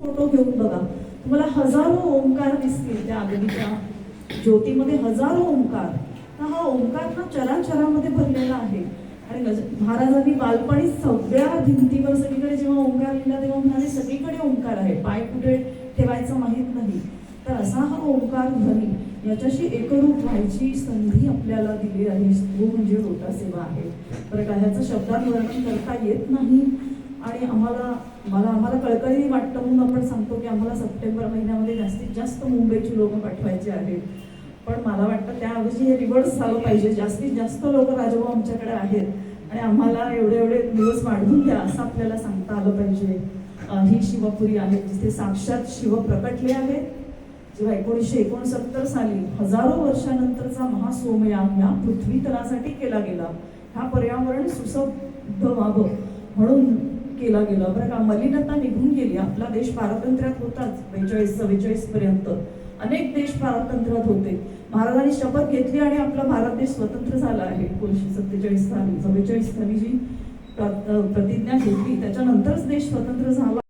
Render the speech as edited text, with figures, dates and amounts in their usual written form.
Photo घेऊन बघा, तुम्हाला हजारो ओंकार दिसतील त्या अग्नीच्या ज्योतीमध्ये, हजारो ओंकार. तर हा ओंकार ना चराचरामध्ये भरलेला आहे. आणि महाराजांनी बालपणी सगळ्या भिंतीवर सगळीकडे जेव्हा ओंकार लिहिला तेव्हा म्हणाले सगळीकडे ओंकार आहे, पाय कुठे ठेवायचा माहीत नाही. तर असा हा ओंकार ध्वनी याच्याशी एकरूप व्हायची संधी आपल्याला दिली आहे. तो म्हणजे रोटा सेवा आहे. बरं का, ह्याचं शब्दात वर्णन करता येत नाही. आणि आम्हाला कळकळी वाटतं म्हणून आपण सांगतो की आम्हाला सप्टेंबर महिन्यामध्ये जास्तीत जास्त मुंबईची लोक पाठवायची आहेत. पण मला वाटतं त्याऐवजी हे रिव्हर्स झालं पाहिजे. जास्तीत जास्त लोक राजभाऊ आमच्याकडे आहेत आणि आम्हाला एवढे दिवस वाढवून द्या असं आपल्याला सांगता आलं पाहिजे. ही शिवपुरी आहे जिथे साक्षात शिव प्रकटले आहेत. जेव्हा 1969 साली हजारो वर्षानंतरचा महासोमयाग या पृथ्वी तलासाठी केला गेला, हा पर्यावरण सुसबद्ध व्हावं म्हणून केला गेला. बरं का, मलिनता निघून गेली. आपला देश पारतंत्र्यात होताच 42-44 पर्यंत अनेक देश पारतंत्र्यात होते. महाराजांनी शपथ घेतली आणि आपला भारत देश स्वतंत्र झाला आहे. 1947 साली 44 साली जी प्रतिज्ञा घेतली त्याच्यानंतरच देश स्वतंत्र झाला.